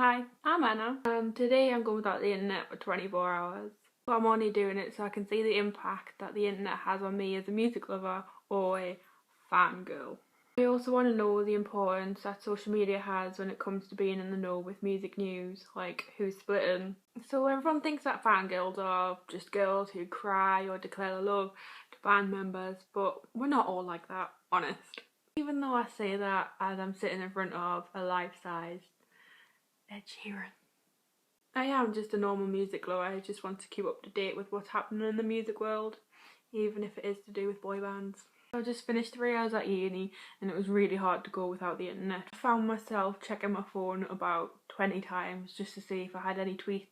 Hi, I'm Anna, and today I'm going without the internet for 24 hours. But I'm only doing it so I can see the impact that the internet has on me as a music lover or a fangirl. I also want to know the importance that social media has when it comes to being in the know with music news, like who's splitting. So everyone thinks that fangirls are just girls who cry or declare their love to band members, but we're not all like that, honest. Even though I say that as I'm sitting in front of a life-sized Ed Sheeran. I am just a normal music lover. I just want to keep up to date with what's happening in the music world, even if it is to do with boy bands. I just finished 3 hours at uni and it was really hard to go without the internet. I found myself checking my phone about 20 times just to see if I had any tweets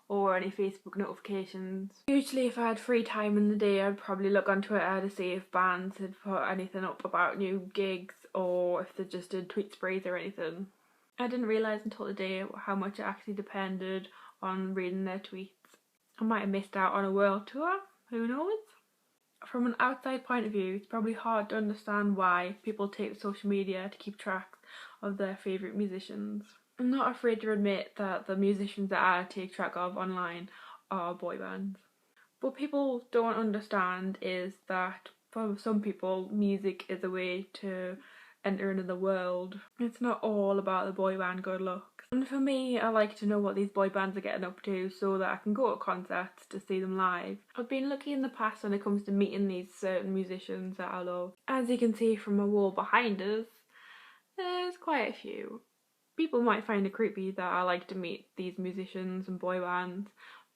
or any Facebook notifications. Usually if I had free time in the day I'd probably look on Twitter to see if bands had put anything up about new gigs or if they just did tweet sprays or anything. I didn't realise until today how much it actually depended on reading their tweets. I might have missed out on a world tour, who knows? From an outside point of view, it's probably hard to understand why people take to social media to keep track of their favourite musicians. I'm not afraid to admit that the musicians that I take track of online are boy bands. What people don't understand is that for some people, music is a way to enter into the world. It's not all about the boy band good looks. And for me, I like to know what these boy bands are getting up to so that I can go to concerts to see them live. I've been lucky in the past when it comes to meeting these certain musicians that I love. As you can see from the wall behind us, there's quite a few. People might find it creepy that I like to meet these musicians and boy bands,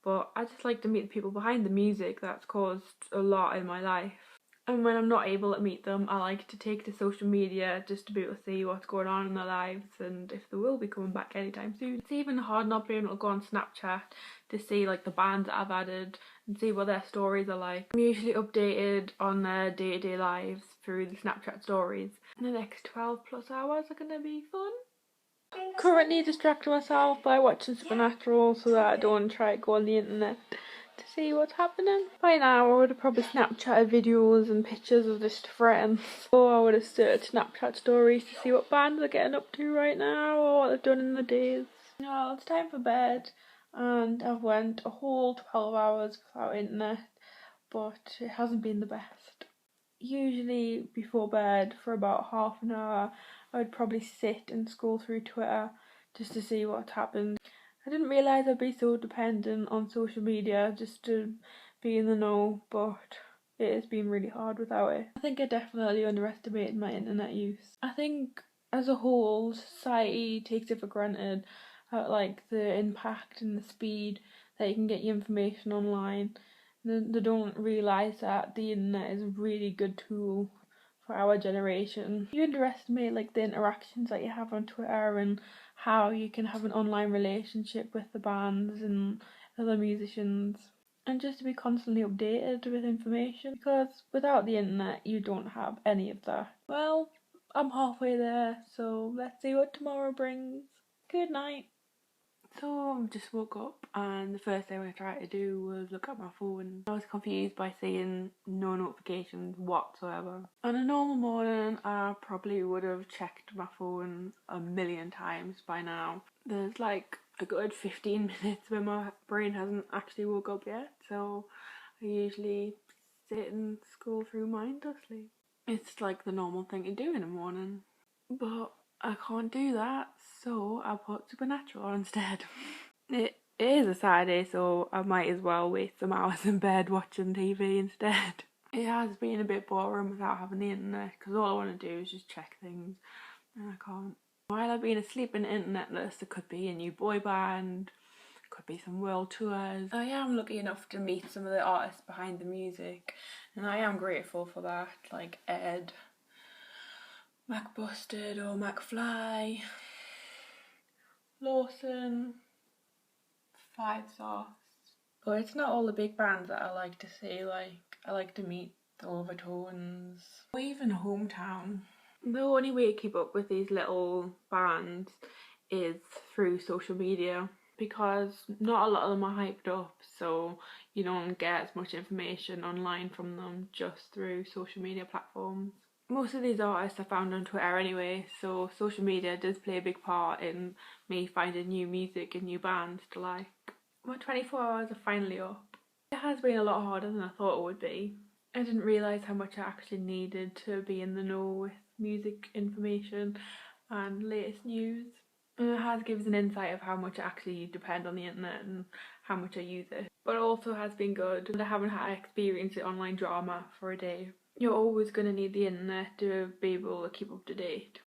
but I just like to meet the people behind the music that's caused a lot in my life. And when I'm not able to meet them, I like to take to social media just to be able to see what's going on in their lives and if they will be coming back anytime soon. It's even hard not being able to go on Snapchat to see like the bands that I've added and see what their stories are like. I'm usually updated on their day-to-day lives through the Snapchat stories. The next 12 plus hours are going to be fun. Currently distracting myself by watching Supernatural so that I don't try to go on the internet to see what's happening. By now I would have probably Snapchatted videos and pictures of this to friends. Or I would have started Snapchat stories to see what bands are getting up to right now or what they've done in the days. Well, it's time for bed and I've went a whole 12 hours without internet, but it hasn't been the best. Usually before bed for about half an hour I would probably sit and scroll through Twitter just to see what happened. I didn't realise I'd be so dependent on social media just to be in the know, but it has been really hard without it. I think I definitely underestimated my internet use. I think as a whole society takes it for granted like the impact and the speed that you can get your information online. They don't realise that the internet is a really good tool for our generation. You underestimate like the interactions that you have on Twitter and how you can have an online relationship with the bands and other musicians and just to be constantly updated with information, because without the internet you don't have any of that. Well, I'm halfway there, so let's see what tomorrow brings. Good night. So I just woke up and the first thing I tried to do was look at my phone. I was confused by seeing no notifications whatsoever. On a normal morning I probably would have checked my phone a million times by now. There's like a good 15 minutes where my brain hasn't actually woke up yet, so I usually sit and scroll through mindlessly. It's like the normal thing to do in the morning, but I can't do that, so I put Supernatural on instead. It is a Saturday, so I might as well waste some hours in bed watching TV instead. It has been a bit boring without having the internet, because all I want to do is just check things, and I can't. While I've been asleep in internetless, there could be a new boy band, could be some world tours. I am lucky enough to meet some of the artists behind the music, and I am grateful for that, like Ed, Mac Busted or McFly, Lawson, Five Sauce. But it's not all the big bands that I like to see, like I like to meet the Overtones or even Hometown. The only way to keep up with these little bands is through social media, because not a lot of them are hyped up, so you don't get as much information online from them just through social media platforms. Most of these artists I found on Twitter anyway, so social media does play a big part in me finding new music and new bands to like. My 24 hours are finally up. It has been a lot harder than I thought it would be. I didn't realise how much I actually needed to be in the know with music information and latest news. And it has given us an insight of how much I actually depend on the internet and how much I use it. But it also has been good, and I haven't had to experience the online drama for a day. You're always going to need the internet to be able to keep up to date.